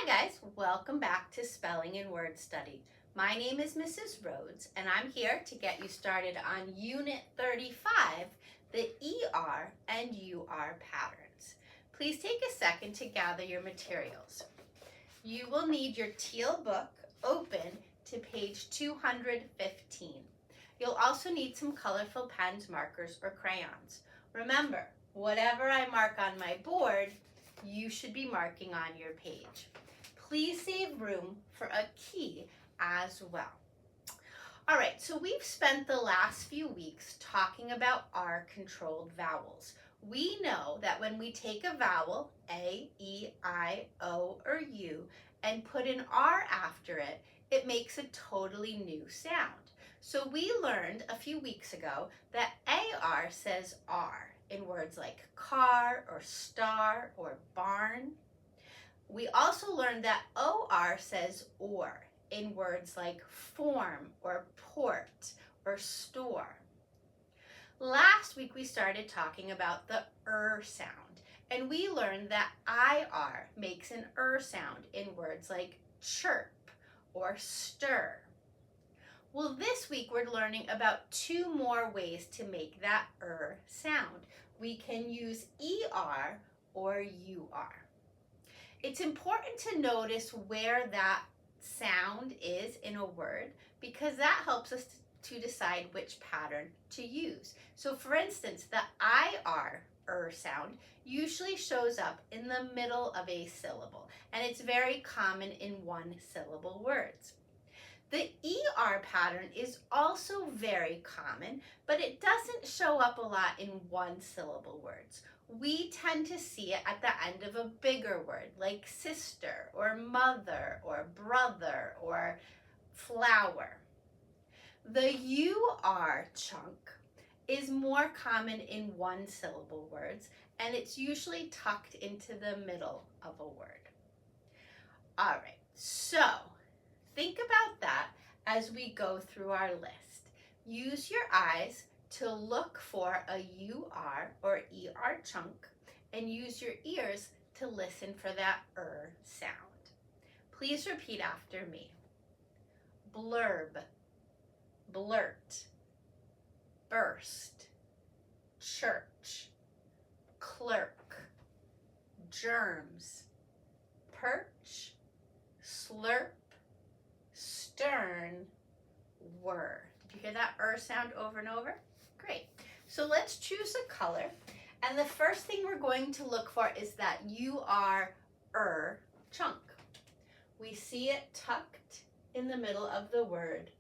Hi guys, welcome back to Spelling and Word Study. My name is Mrs. Rhodes and I'm here to get you started on Unit 35, the ER and UR patterns. Please take a second to gather your materials. You will need your teal book open to page 215. You'll also need some colorful pens, markers, or crayons. Remember, whatever I mark on my board, you should be marking on your page. Please save room for a key as well. All right, so we've spent the last few weeks talking about R-controlled vowels. We know that when we take a vowel, A, E, I, O, or U, and put an R after it, it makes a totally new sound. So we learned a few weeks ago that AR says R in words like car or star or barn. We also learned that OR says or in words like form or port or store. Last week we started talking about the sound, and we learned that IR makes an sound in words like chirp or stir. Well, this week we're learning about two more ways to make that sound. We can use ER or UR. It's important to notice where that sound is in a word because that helps us to decide which pattern to use. So for instance, the IR sound usually shows up in the middle of a syllable, and it's very common in one-syllable words. The ER pattern is also very common, but it doesn't show up a lot in one-syllable words. We tend to see it at the end of a bigger word like sister or mother or brother or flower. The UR chunk is more common in one-syllable words, and it's usually tucked into the middle of a word. All right, so think about that as we go through our list. Use your eyes to look for a UR or ER chunk and use your ears to listen for that sound. Please repeat after me. Blurb, blurt, burst, church, clerk, germs, perch, slurp, stern, whir. Did you hear that sound over and over? Great. So let's choose a color. And the first thing we're going to look for is that UR chunk. We see it tucked in the middle of the word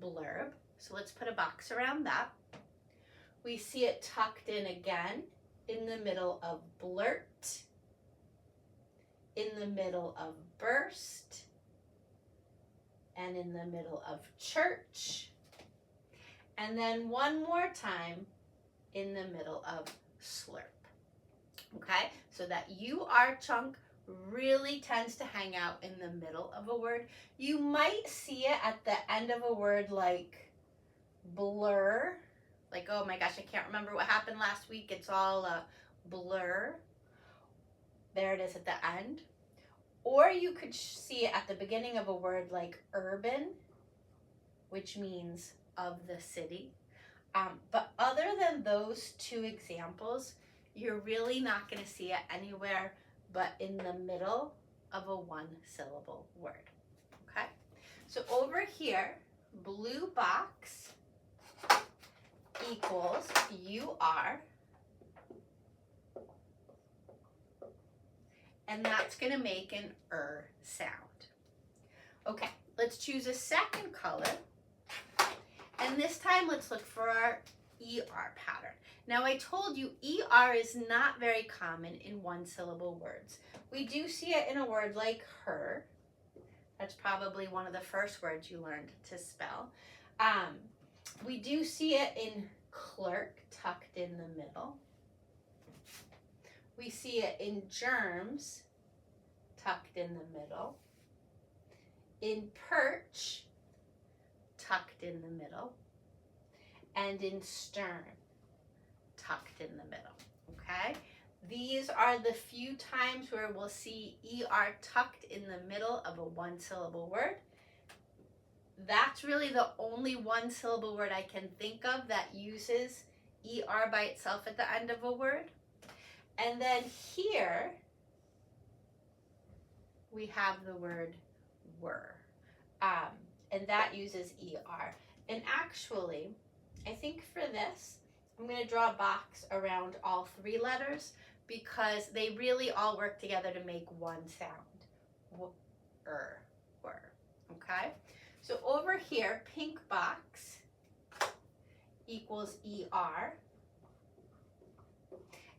blurb. So let's put a box around that. We see it tucked in again in the middle of blurt, in the middle of burst, and in the middle of church, and then one more time in the middle of slurp. Okay, so that UR chunk really tends to hang out in the middle of a word. You might see it at the end of a word like blur, like, oh my gosh, I can't remember what happened last week. It's all a blur. There it is at the end. Or you could see it at the beginning of a word like urban, which means of the city. But other than those two examples, you're really not going to see it anywhere but in the middle of a one-syllable word. Okay? So over here, blue box equals UR, and that's going to make an sound. Okay, let's choose a second color, and this time let's look for our ER pattern. Now I told you ER is not very common in one-syllable words. We do see it in a word like her. That's probably one of the first words you learned to spell. We do see it in clerk, tucked in the middle. We see it in germs, tucked in the middle. In perch, tucked in the middle. And in stern, tucked in the middle. Okay? These are the few times where we'll see ER tucked in the middle of a one-syllable word. That's really the only one-syllable word I can think of that uses ER by itself at the end of a word. And then here, we have the word were, and that uses ER. And actually, I think for this, I'm going to draw a box around all three letters because they really all work together to make one sound. Were. Okay? So over here, pink box equals ER.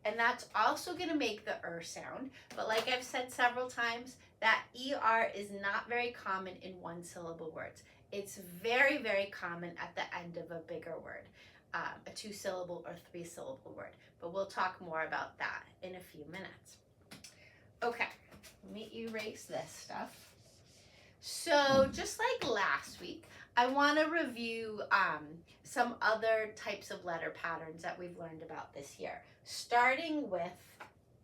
And that's also going to make the sound. But like I've said several times, that ER is not very common in one-syllable words. It's very, very common at the end of a bigger word, a two-syllable or three-syllable word. But we'll talk more about that in a few minutes. Okay, let me erase this stuff. So just like last week, I want to review some other types of letter patterns that we've learned about this year, starting with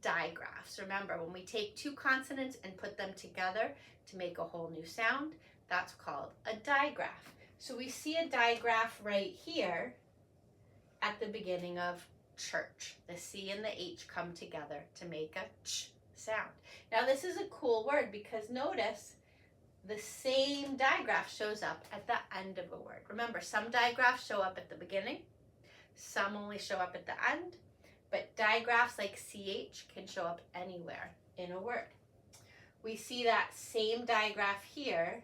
digraphs. Remember, when we take two consonants and put them together to make a whole new sound, that's called a digraph. So we see a digraph right here at the beginning of church. The C and the H come together to make a ch sound. Now this is a cool word because notice the same digraph shows up at the end of a word. Remember, some digraphs show up at the beginning, some only show up at the end, but digraphs like CH can show up anywhere in a word. We see that same digraph here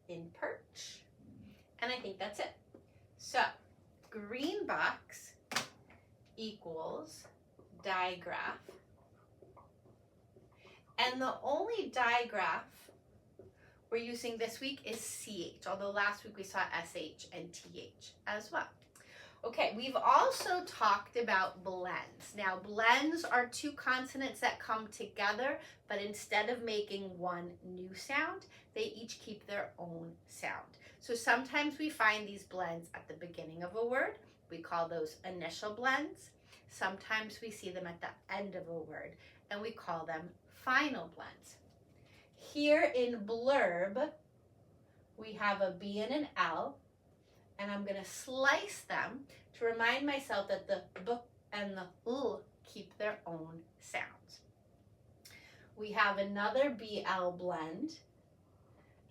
in perch, and I think that's it. So, green box equals digraph, and the only digraph we're using this week is CH, although last week we saw SH and TH as well. Okay, we've also talked about blends. Now, blends are two consonants that come together, but instead of making one new sound, they each keep their own sound. So sometimes we find these blends at the beginning of a word. We call those initial blends. Sometimes we see them at the end of a word, and we call them final blends. Here in blurb, we have a B and an L, and I'm going to slice them to remind myself that the B and the L keep their own sounds. We have another BL blend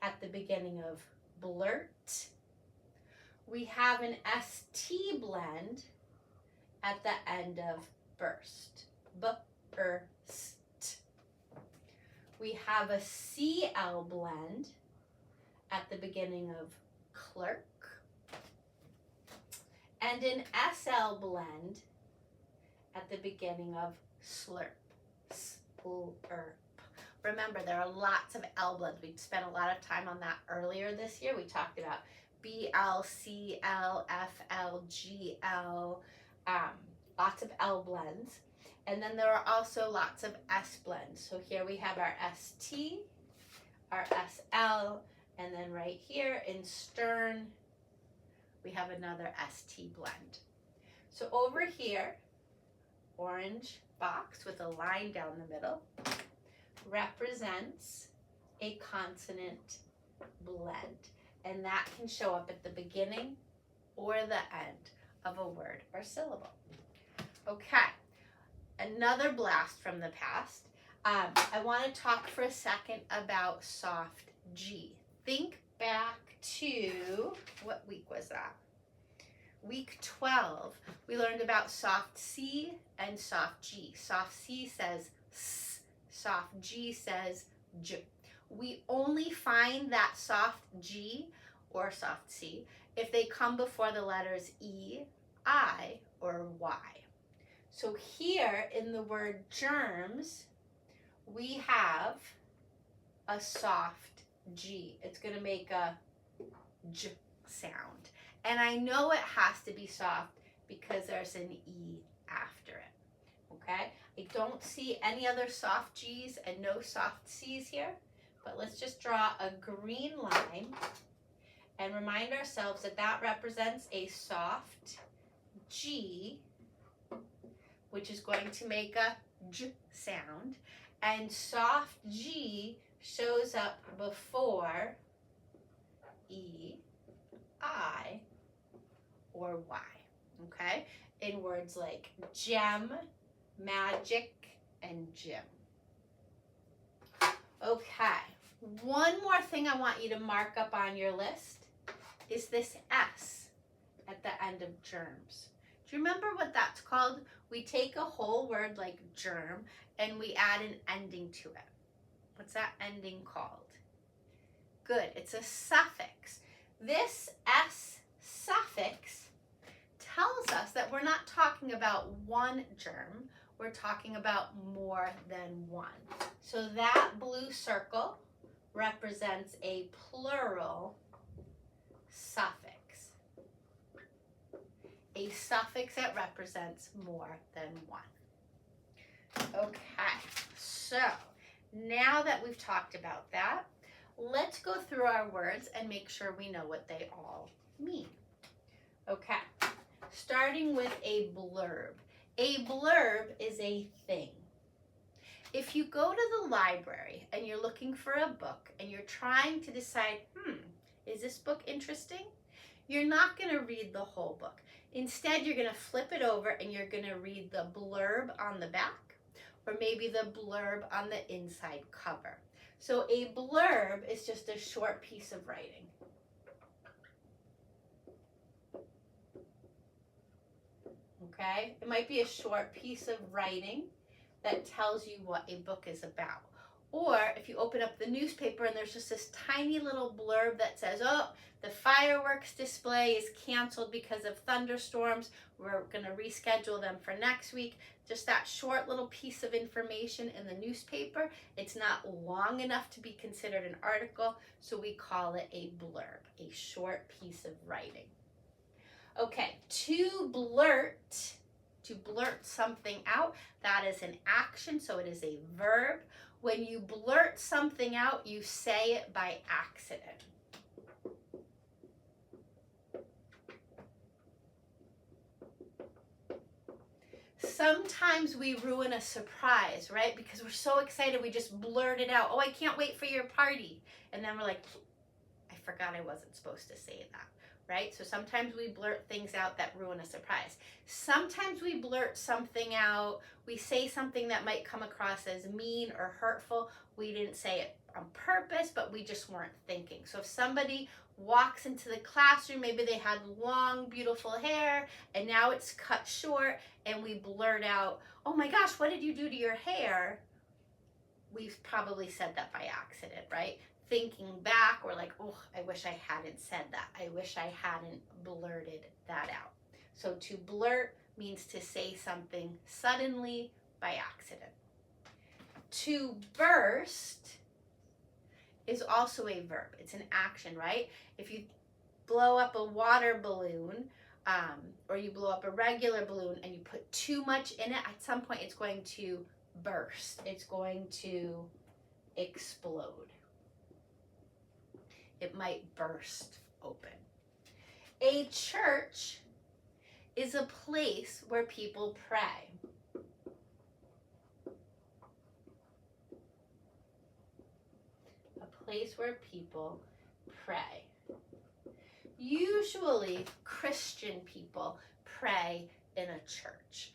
at the beginning of blurt. We have an ST blend at the end of burst. B-er-st. We have a CL blend at the beginning of clerk, and an SL blend at the beginning of slurp. Slurp. Remember, there are lots of L blends. We spent a lot of time on that earlier this year. We talked about BL, CL, FL, GL, lots of L blends. And then there are also lots of S blends. So here we have our ST, our SL, and then right here in stern, we have another ST blend. So over here, orange box with a line down the middle represents a consonant blend. And that can show up at the beginning or the end of a word or syllable. Okay. Another blast from the past. I want to talk for a second about soft G. Think back to, what week was that? Week 12. We learned about soft C and soft G. Soft C says S, soft G says J. We only find that soft G or soft C if they come before the letters E, I, or Y. So here in the word germs, we have a soft G. It's going to make a J sound. And I know it has to be soft because there's an E after it. Okay? I don't see any other soft G's and no soft C's here. But let's just draw a green line and remind ourselves that that represents a soft G, which is going to make a J sound, and soft G shows up before E, I, or Y, okay? In words like gem, magic, and gym. Okay, one more thing I want you to mark up on your list is this S at the end of germs. Do you remember what that's called? We take a whole word like germ and we add an ending to it. What's that ending called? Good, it's a suffix. This S suffix tells us that we're not talking about one germ, we're talking about more than one. So that blue circle represents a plural suffix. A suffix that represents more than one. Okay, so now that we've talked about that, let's go through our words and make sure we know what they all mean. Okay, starting with a blurb. A blurb is a thing. If you go to the library and you're looking for a book and you're trying to decide, is this book interesting? You're not going to read the whole book. Instead, you're going to flip it over and you're going to read the blurb on the back or maybe the blurb on the inside cover. So a blurb is just a short piece of writing. Okay? It might be a short piece of writing that tells you what a book is about. Or if you open up the newspaper and there's just this tiny little blurb that says, oh, the fireworks display is canceled because of thunderstorms. We're going to reschedule them for next week. Just that short little piece of information in the newspaper. It's not long enough to be considered an article, so we call it a blurb, a short piece of writing. Okay, to blurt something out, that is an action, so it is a verb. When you blurt something out, you say it by accident. Sometimes we ruin a surprise, right? Because we're so excited, we just blurt it out. Oh, I can't wait for your party. And then we're like, I forgot I wasn't supposed to say that. Right? So sometimes we blurt things out that ruin a surprise. Sometimes we blurt something out, we say something that might come across as mean or hurtful. We didn't say it on purpose, but we just weren't thinking. So if somebody walks into the classroom, maybe they had long, beautiful hair, and now it's cut short, and we blurt out, oh my gosh, what did you do to your hair? We've probably said that by accident, right? Thinking back, we're like, oh, I wish I hadn't said that. I wish I hadn't blurted that out. So to blurt means to say something suddenly by accident. To burst is also a verb. It's an action, right? If you blow up a water balloon, or you blow up a regular balloon and you put too much in it, at some point it's going to burst. It's going to explode. It might burst open. A church is a place where people pray. A place where people pray. Usually Christian people pray in a church.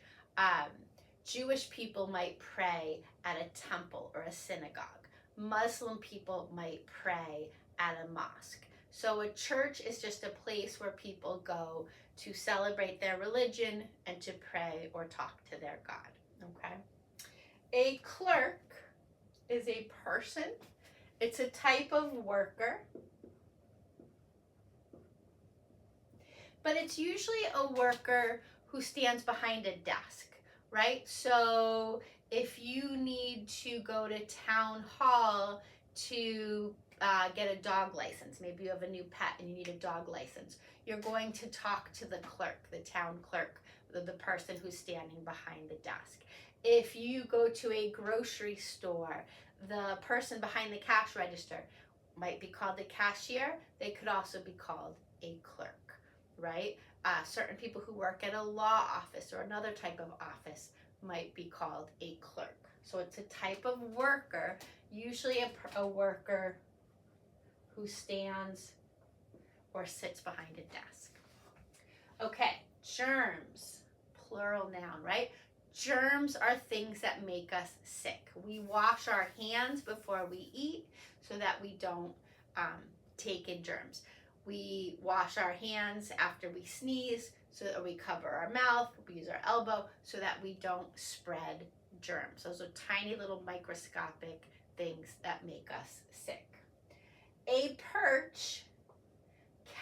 Jewish people might pray at a temple or a synagogue. Muslim people might pray at a mosque. So a church is just a place where people go to celebrate their religion and to pray or talk to their God. Okay? A clerk is a person. It's a type of worker. But it's usually a worker who stands behind a desk, right? So if you need to go to town hall to get a dog license, maybe you have a new pet and you need a dog license, you're going to talk to the clerk, the town clerk, the person who's standing behind the desk. If you go to a grocery store, the person behind the cash register might be called the cashier. They could also be called a clerk, right? Certain people who work at a law office or another type of office might be called a clerk. So it's a type of worker, usually a worker who stands or sits behind a desk. Okay, germs, plural noun, right? Germs are things that make us sick. We wash our hands before we eat so that we don't take in germs. We wash our hands after we sneeze so that we cover our mouth. We use our elbow so that we don't spread germs. Those are tiny little microscopic things that make us sick. A perch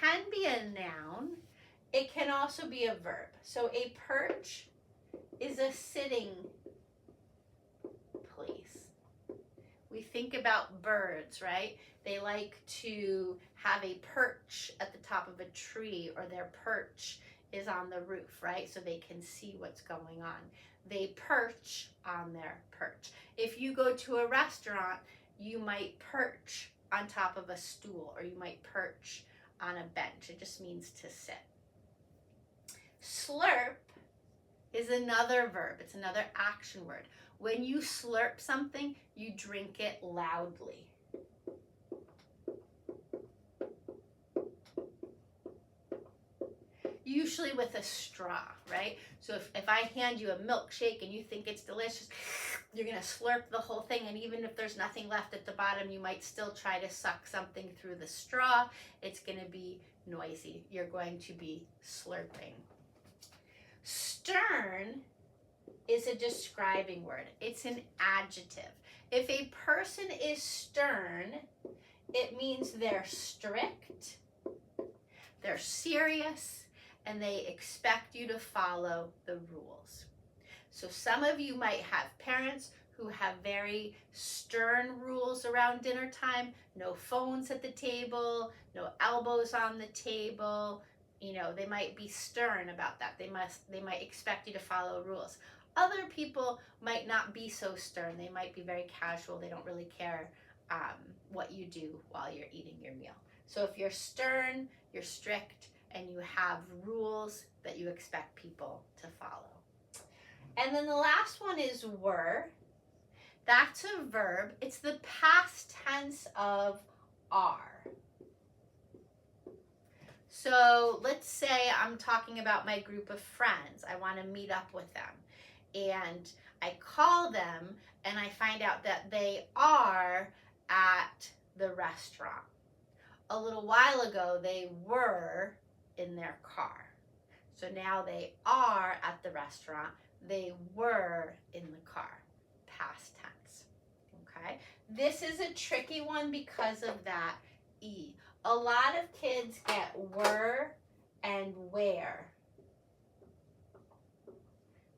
can be a noun. It can also be a verb. So a perch is a sitting place. We think about birds, right? They like to have a perch at the top of a tree, or their perch is on the roof, right? So they can see what's going on. They perch on their perch. If you go to a restaurant, you might perch on top of a stool, or you might perch on a bench. It just means to sit. Slurp is another verb. It's another action word. When you slurp something, you drink it loudly. Usually with a straw, right? So if I hand you a milkshake and you think it's delicious, you're gonna slurp the whole thing, and even if there's nothing left at the bottom, you might still try to suck something through the straw. It's gonna be noisy. You're going to be slurping. Stern is a describing word. It's an adjective. If a person is stern, it means they're strict, they're serious, and they expect you to follow the rules. So some of you might have parents who have very stern rules around dinner time. No phones at the table, no elbows on the table. You know, they might be stern about that. They might expect you to follow rules. Other people might not be so stern. They might be very casual. They don't really care what you do while you're eating your meal. So if you're stern, you're strict, and you have rules that you expect people to follow. And then the last one is were. That's a verb. It's the past tense of are. So let's say I'm talking about my group of friends. I want to meet up with them. And I call them and I find out that they are at the restaurant. A little while ago, they were in their car. So now they are at the restaurant. They were in the car. Past tense. Okay? This is a tricky one because of that E. A lot of kids get were and where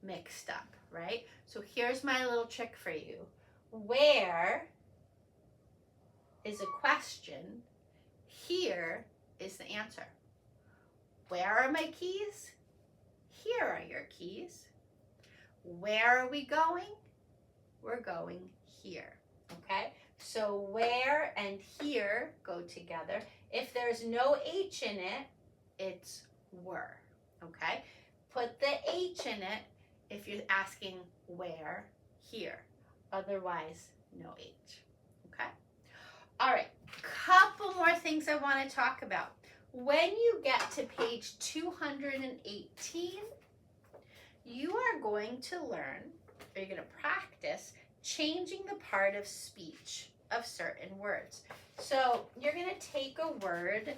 mixed up, right? So here's my little trick for you. Where is a question. Here is the answer. Where are my keys? Here are your keys. Where are we going? We're going here, okay? So where and here go together. If there's no H in it, it's were, okay? Put the H in it if you're asking where, here. Otherwise, no H, okay? All right, couple more things I want to talk about. When you get to page 218, you are going to learn, or you're going to practice, changing the part of speech of certain words. So you're going to take a word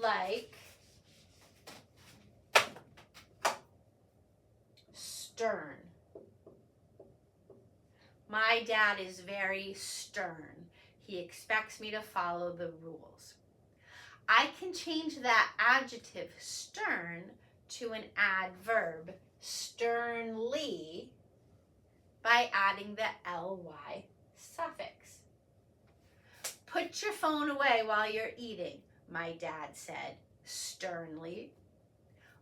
like stern. My dad is very stern. He expects me to follow the rules. I can change that adjective stern to an adverb sternly by adding the ly suffix. Put your phone away while you're eating, my dad said sternly.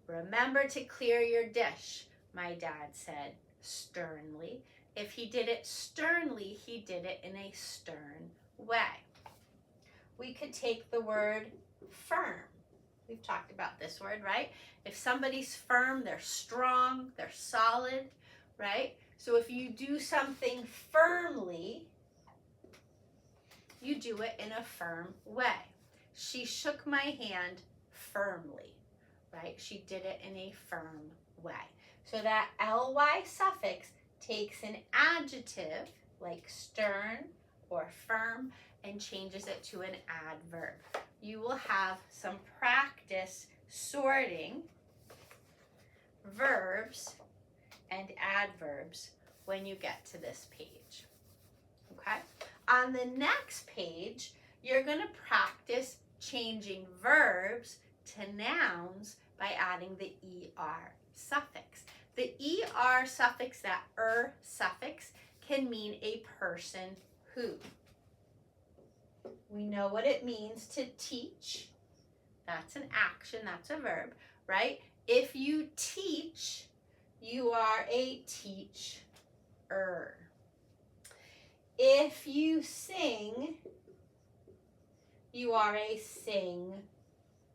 Remember to clear your dish, my dad said sternly. If he did it sternly, he did it in a stern way. We could take the word firm. We've talked about this word, right? If somebody's firm, they're strong, they're solid, right? So if you do something firmly, you do it in a firm way. She shook my hand firmly, right? She did it in a firm way. So that ly suffix takes an adjective like stern or firm and changes it to an adverb. You will have some practice sorting verbs and adverbs when you get to this page. Okay? On the next page, you're going to practice changing verbs to nouns by adding the er suffix. The er suffix, that suffix, can mean a person who. We know what it means to teach. That's an action, that's a verb, right? If you teach, you are a teacher. If you sing, you are a singer.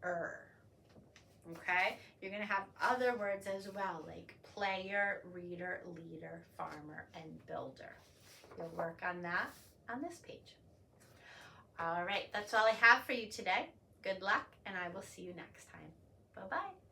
Okay? You're going to have other words as well, like player, reader, leader, farmer, and builder. You'll work on that on this page. All right, that's all I have for you today. Good luck, and I will see you next time. Bye-bye.